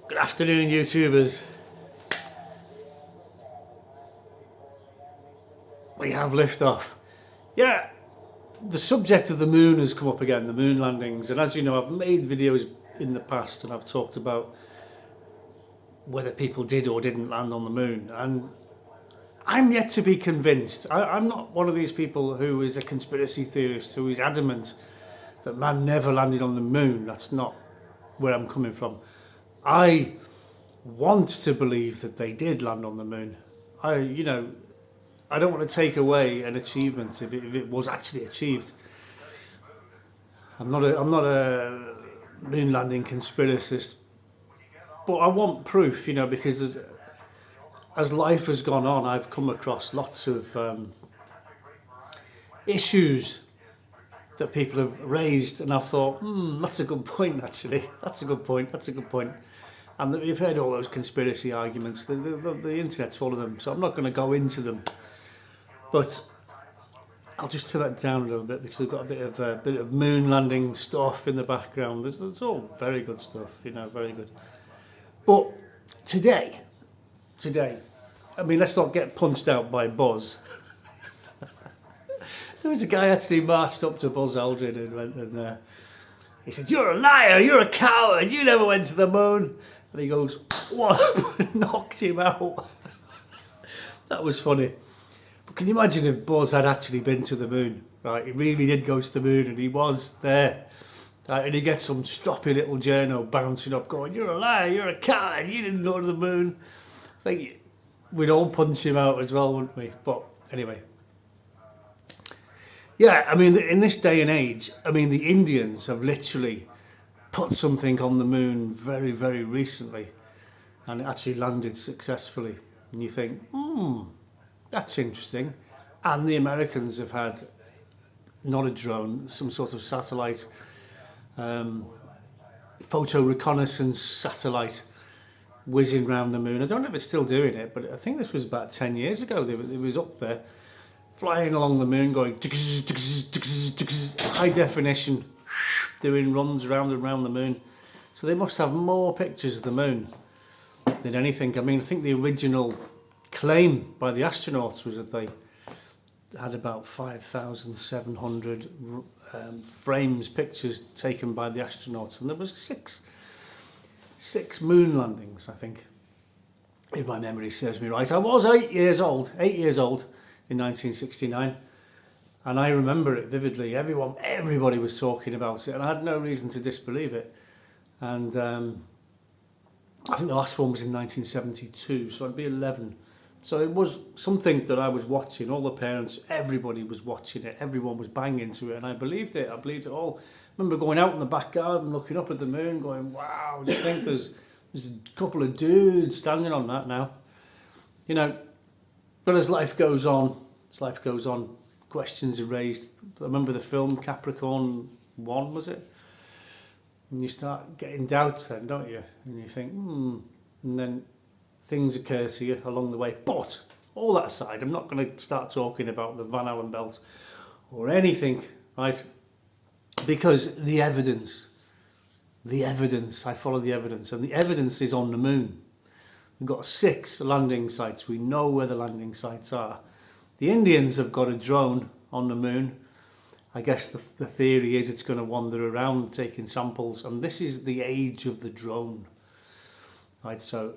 Good afternoon, YouTubers. We have liftoff. Yeah, the subject of the moon has come up again, the moon landings. And as you know, I've made videos in the past and I've talked about whether people did or didn't land on the moon. And I'm yet to be convinced. I'm not one of these people who is a conspiracy theorist who is adamant that man never landed on the moon. That's not where I'm coming from. I want to believe that they did land on the moon. I don't want to take away an achievement if it was actually achieved. I'm not a moon landing conspiracist, but I want proof, because as life has gone on, I've come across lots of issues that people have raised, and I've thought, that's a good point, actually. That's a good point. And you've heard all those conspiracy arguments. The internet's full of them, so I'm not going to go into them. But I'll just turn that down a little bit because we've got a bit of moon landing stuff in the background. It's all very good stuff, very good. But today, I mean, let's not get punched out by Buzz. There was a guy actually marched up to Buzz Aldrin and went and he said, "You're a liar, you're a coward, you never went to the moon." And he goes, "What?" Knocked him out. That was funny. But can you imagine if Buzz had actually been to the moon, right? He really did go to the moon and he was there. Right? And he gets some stroppy little journo bouncing up going, "You're a liar, you're a coward, you didn't go to the moon." I think we'd all punch him out as well, wouldn't we? But anyway. Yeah, I mean, in this day and age, I mean, the Indians have literally put something on the moon very, very recently, and it actually landed successfully. And you think, that's interesting. And the Americans have had not a drone, some sort of satellite, photo reconnaissance satellite whizzing around the moon. I don't know if it's still doing it, but I think this was about 10 years ago. It was up there, flying along the moon, going high definition, doing runs around and around the moon. So they must have more pictures of the moon than anything. I mean, I think the original claim by the astronauts was that they had about 5,700 frames, pictures taken by the astronauts, and there was six moon landings, I think, if my memory serves me right. I was 8 years old in 1969, and I remember it vividly. Everybody was talking about it, and I had no reason to disbelieve it. And I think the last one was in 1972, so I'd be 11. So it was something that I was watching. All the parents, everybody was watching it. Everyone was banging to it, and I believed it. I believed it all. I remember going out in the back garden, looking up at the moon, going, "Wow!" Do you think there's a couple of dudes standing on that now? But as life goes on, questions are raised. I remember the film Capricorn 1, was it? And you start getting doubts then, don't you? And you think, and then things occur to you along the way. But all that aside, I'm not going to start talking about the Van Allen belt or anything, right? Because the evidence, I follow the evidence, and the evidence is on the moon. We've got 6 landing sites. We know where the landing sites are. The Indians have got a drone on the moon. I guess the theory is it's going to wander around taking samples, and this is the age of the drone. Right, so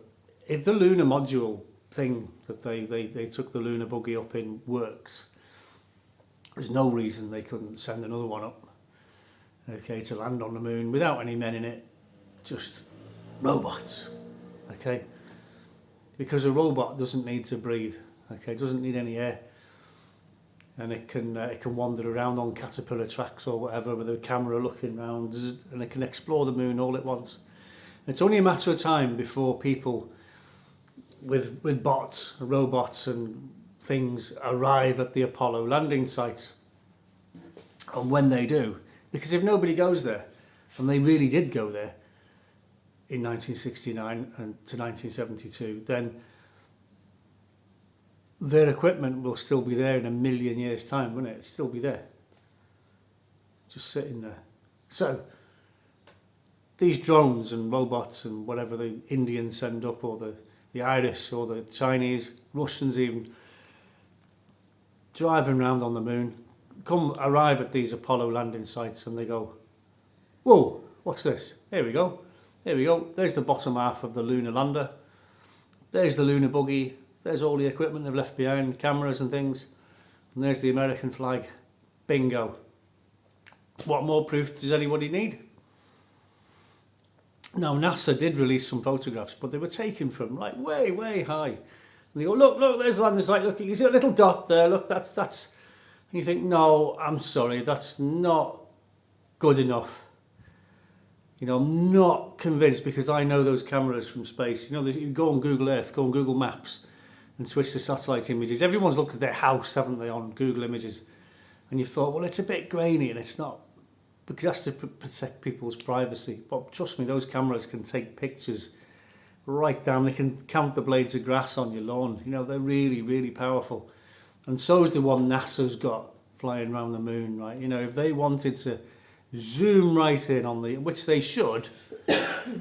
if the lunar module thing that they took the lunar buggy up in works, there's no reason they couldn't send another one up, okay, to land on the moon without any men in it, just robots, okay? Because a robot doesn't need to breathe, okay, it doesn't need any air, and it can wander around on caterpillar tracks or whatever with a camera looking around, and it can explore the moon all at once. And it's only a matter of time before people with bots, robots and things arrive at the Apollo landing sites. And when they do, because if nobody goes there, and they really did go there in 1969 and to 1972, then their equipment will still be there in a million years' time, won't it? It'll still be there, just sitting there. So these drones and robots and whatever the Indians send up, or the Irish or the Chinese, Russians even, driving around on the moon, arrive at these Apollo landing sites and they go, whoa, what's this? Here we go. There's the bottom half of the lunar lander. There's the lunar buggy. There's all the equipment they've left behind, cameras and things. And there's the American flag. Bingo. What more proof does anybody need? Now, NASA did release some photographs, but they were taken from like way, way high. And they go, look, there's the landing site. Look, you see a little dot there. Look, that's. And you think, no, I'm sorry, that's not good enough. I'm not convinced, because I know those cameras from space. You go on Google Earth, go on Google Maps, and switch to satellite images. Everyone's looked at their house, haven't they, on Google Images? And you've thought, well, it's a bit grainy, and it's not, because that's to protect people's privacy. But trust me, those cameras can take pictures right down. They can count the blades of grass on your lawn. They're really, really powerful. And so is the one NASA's got flying around the moon, right? If they wanted to zoom right in on which they should,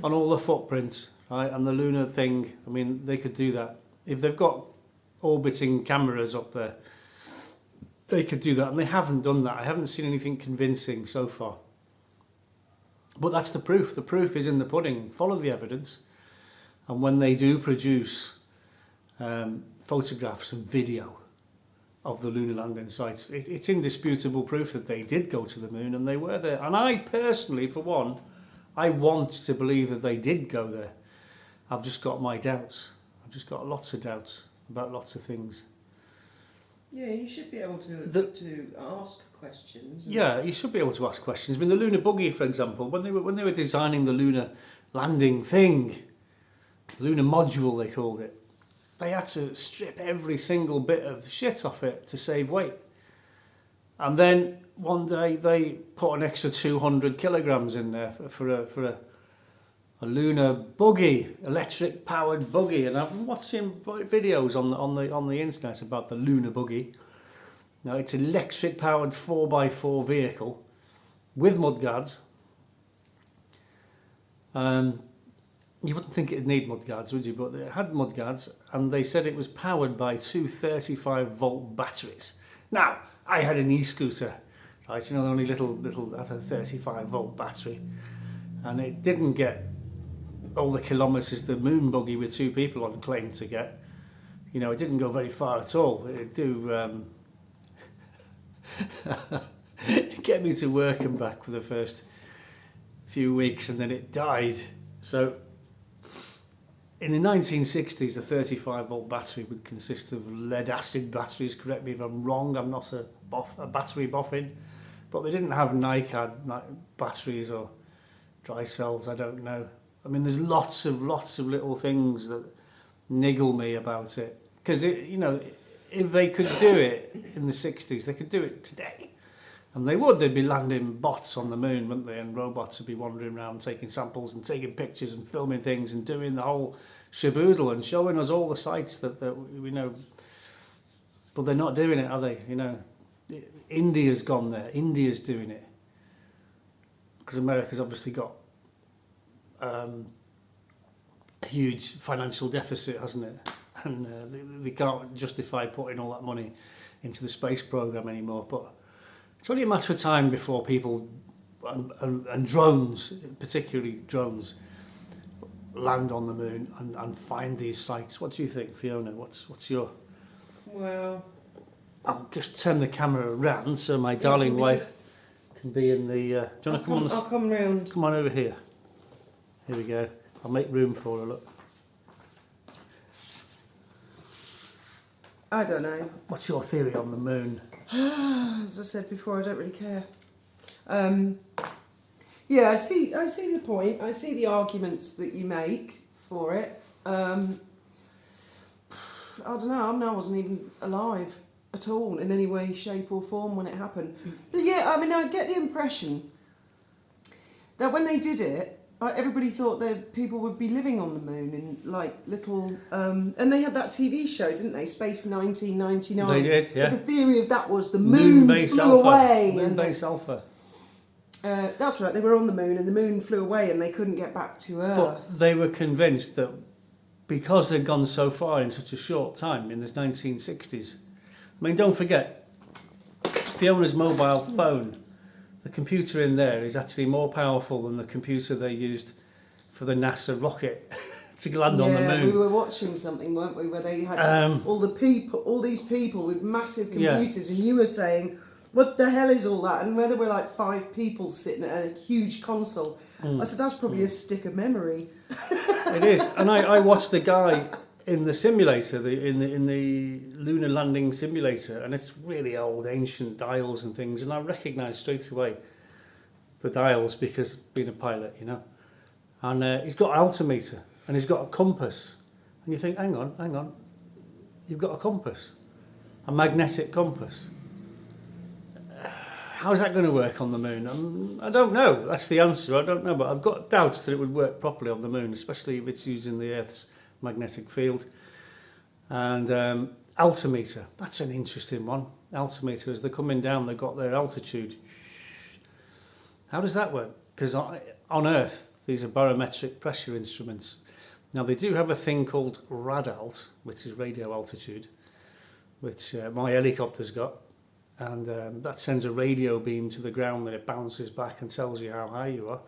on all the footprints, right, and the lunar thing, I mean, they could do that. If they've got orbiting cameras up there, they could do that, and they haven't done that. I haven't seen anything convincing so far. But that's the proof. The proof is in the pudding. Follow the evidence. And when they do produce photographs and video of the lunar landing sites, it's indisputable proof that they did go to the moon and they were there. And I personally, for one, I want to believe that they did go there. I've just got my doubts. I've just got lots of doubts about lots of things. Yeah, you should be able to ask questions. Yeah, you should be able to ask questions. I mean, the lunar buggy, for example, when they were designing the lunar landing thing, lunar module they called it, they had to strip every single bit of shit off it to save weight. And then one day they put an extra 200 kilograms in there for a lunar buggy, electric powered buggy. And I've been watching videos on the internet about the lunar buggy. Now, it's an electric powered 4x4 vehicle with mudguards. You wouldn't think it'd need mudguards, would you? But it had mudguards, and they said it was powered by two 35-volt batteries. Now, I had an e-scooter, right? The only little that had a 35-volt battery, and it didn't get all the kilometres the moon buggy with two people on claimed to get. It didn't go very far at all. It'd do get me to work and back for the first few weeks, and then it died. So in the 1960s, a 35-volt battery would consist of lead-acid batteries. Correct me if I'm wrong, I'm not a battery boffin. But they didn't have NiCad batteries or dry cells, I don't know. I mean, there's lots of little things that niggle me about it. Because, if they could do it in the 60s, they could do it today. And they'd be landing bots on the moon, wouldn't they? And robots would be wandering around taking samples and taking pictures and filming things and doing the whole shaboodle and showing us all the sites that we know. But they're not doing it, are they? India's gone there. India's doing it. Because America's obviously got a huge financial deficit, hasn't it? And they can't justify putting all that money into the space program anymore. But it's only a matter of time before people and drones, particularly drones, land on the moon and find these sites. What do you think, Fiona? What's your... Well, I'll just turn the camera around so my darling wife can be in the... do you want to come on? I'll come round. Come on over here. Here we go. I'll make room for her, look. I don't know. What's your theory on the moon? As I said before, I don't really care. Yeah, I see the point. I see the arguments that you make for it. I don't know. I wasn't even alive at all in any way, shape or form when it happened. But yeah, I mean, I get the impression that when they did it, everybody thought that people would be living on the moon in like little... and they had that TV show, didn't they? Space 1999. They did, yeah. But the theory of that was the moon flew away. Moon-based alpha. That's right, they were on the moon and the moon flew away and they couldn't get back to Earth. But they were convinced that because they'd gone so far in such a short time, in the 1960s, I mean, don't forget, Fiona's mobile phone, the computer in there is actually more powerful than the computer they used for the NASA rocket to land on the moon. We were watching something, weren't we, where they had all these people with massive computers, and you were saying, what the hell is all that? And where there were like 5 people sitting at a huge console. I said, that's probably a stick of memory. It is. And I watched the guy in the simulator, in the lunar landing simulator, and it's really old, ancient dials and things, and I recognised straight away the dials because being a pilot, you know. And he's got an altimeter and he's got a compass. And you think, hang on, you've got a compass, a magnetic compass. How's that going to work on the moon? I don't know. That's the answer. I don't know, but I've got doubts that it would work properly on the moon, especially if it's using the Earth's magnetic field. And altimeter, that's an interesting one. Altimeter, as they're coming down, they've got their altitude. How does that work? Because on Earth, these are barometric pressure instruments. Now, they do have a thing called radalt, which is radio altitude, which my helicopter's got. And that sends a radio beam to the ground and it bounces back and tells you how high you are.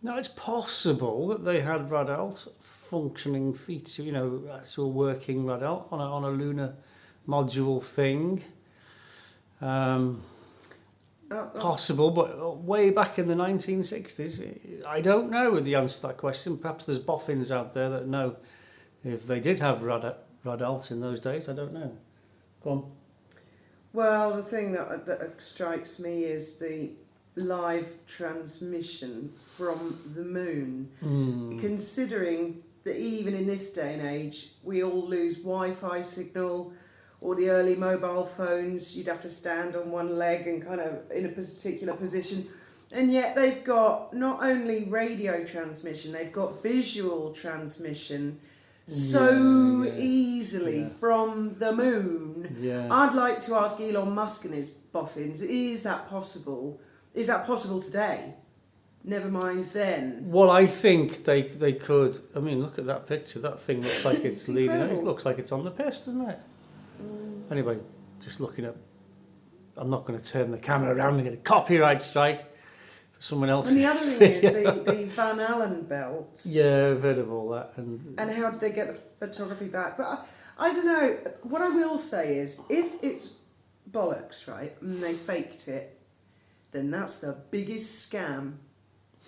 Now, it's possible that they had radalt functioning feature, you know, actual working radalt on a lunar module thing. Possible, but way back in the 1960s, I don't know the answer to that question. Perhaps there's boffins out there that know if they did have radalt in those days. I don't know. Go on. Well, the thing that strikes me is the live transmission from the moon. Considering that even in this day and age, we all lose Wi-Fi signal, or the early mobile phones, you'd have to stand on one leg and kind of in a particular position. And yet they've got not only radio transmission, they've got visual transmission easily from the moon. I'd like to ask Elon Musk and his boffins, is that possible? Is that possible today? Never mind then. Well, I think they could. I mean, look at that picture. That thing looks like it's leading. It looks like it's on the piss, doesn't it? Anyway, just looking at... I'm not going to turn the camera around and get a copyright strike. Someone else. And the other thing is the Van Allen belt. Yeah, I've heard of all that. And how did they get the photography back? But I don't know. What I will say is, if it's bollocks, right, and they faked it, then that's the biggest scam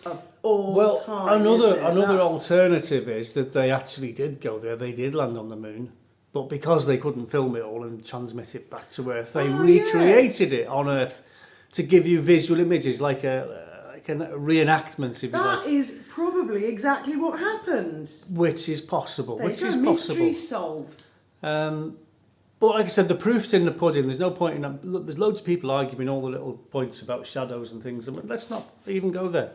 of all time. Another alternative is that they actually did go there. They did land on the moon. But because they couldn't film it all and transmit it back to Earth, they recreated it on Earth to give you visual images, like a reenactment, if you like. That is probably exactly what happened. Which is possible. Mystery solved. But like I said, the proof's in the pudding. There's no point in that. Look, there's loads of people arguing all the little points about shadows and things. And let's not even go there.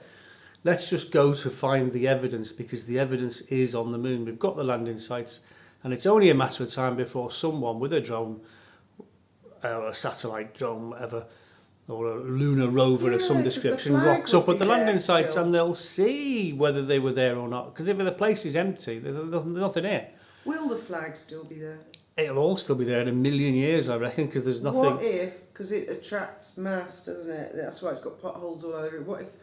Let's just go to find the evidence, because the evidence is on the moon. We've got the landing sites, and it's only a matter of time before someone with a drone, or a satellite drone, whatever, or a lunar rover of some description, rocks up at the landing sites, and they'll see whether they were there or not. Because if the place is empty, there's nothing here. Will the flag still be there? It'll all still be there in a million years, I reckon, because there's nothing... What if, because it attracts mass, doesn't it? That's why it's got potholes all over it. What if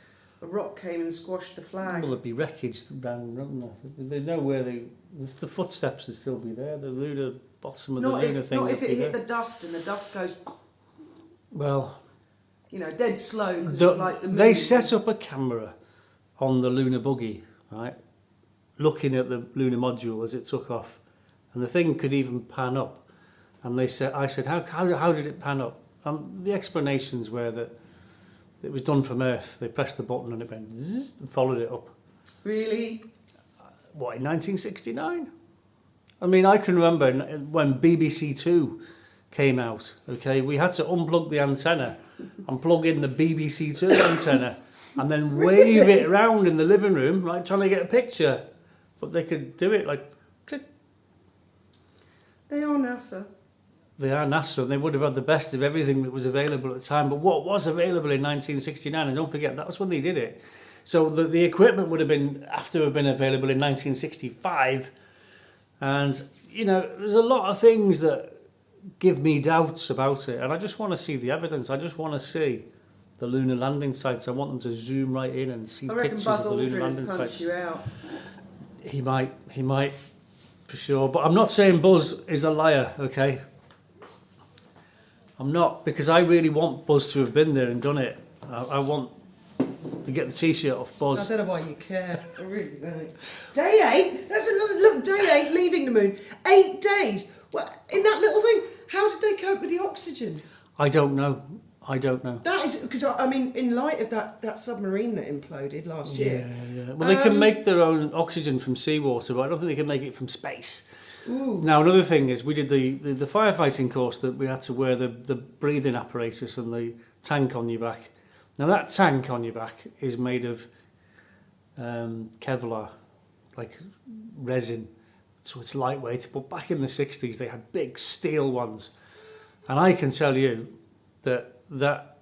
a rock came and squashed the flag? Well, there'd be wreckage around, wouldn't there? They know where the footsteps would still be there, the lunar bottom of the lunar thing. Not if it hit the dust and the dust goes... Well... You know, dead slow, because it's like the moon. They set up a camera on the lunar Boogie, right, looking at the lunar module as it took off, and the thing could even pan up. And I said, how did it pan up? The explanations were that it was done from Earth. They pressed the button and it went zzz, and followed it up. Really? What, in 1969? I mean, I can remember when BBC Two came out. Okay, we had to unplug the antenna and plug in the BBC Two antenna and then wave it around in the living room, right, trying to get a picture. But they could do it like click. They are NASA. they are NASA, and they would have had the best of everything that was available at the time. But what was available in 1969, and don't forget, that was when they did it. So the equipment would have been, after have been available in 1965. And, you know, there's a lot of things that give me doubts about it. And I just want to see the evidence. I just want to see the lunar landing sites. I want them to zoom right in and see pictures of the lunar landing sites. You out. He might, for sure. But I'm not saying Buzz is a liar, okay? I'm not, because I really want Buzz to have been there and done it. I want to get the t-shirt off Buzz. I don't know why you care. I really don't. Day 8? That's another look. Day 8, leaving the moon. 8 days. What in that little thing? How did they cope with the oxygen? I don't know. That is because I mean, in light of that submarine that imploded last year. Yeah. Well, they can make their own oxygen from seawater, but I don't think they can make it from space. Ooh. Now, another thing is, we did the firefighting course that we had to wear the breathing apparatus and the tank on your back. Now, that tank on your back is made of Kevlar, like resin, so it's lightweight. But back in the 60s, they had big steel ones. And I can tell you that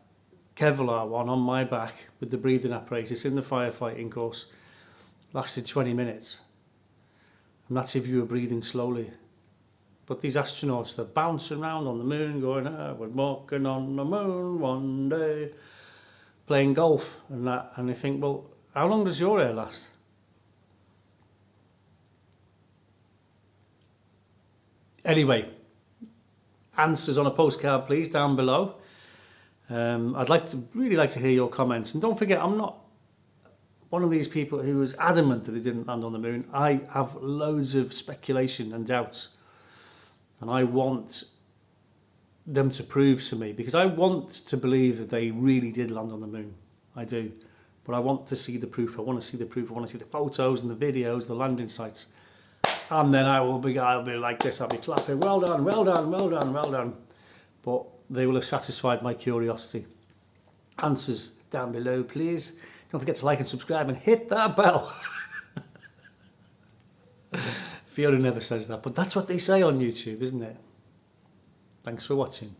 Kevlar one on my back with the breathing apparatus in the firefighting course lasted 20 minutes. And that's if you were breathing slowly. But these astronauts, they're bouncing around on the moon going, we're walking on the moon one day, playing golf and that. And they think, well, how long does your hair last? Anyway, answers on a postcard, please, down below. I'd really like to hear your comments. And don't forget, I'm not one of these people who was adamant that they didn't land on the moon. I have loads of speculation and doubts. And I want them to prove to me, because I want to believe that they really did land on the moon. I do. But I want to see the proof. I want to see the proof. I want to see the photos and the videos, the landing sites. And then I'll be like this. I'll be clapping. Well done, well done, well done, well done. But they will have satisfied my curiosity. Answers down below, please. Don't forget to like and subscribe and hit that bell. Fiona never says that, but that's what they say on YouTube, isn't it? Thanks for watching.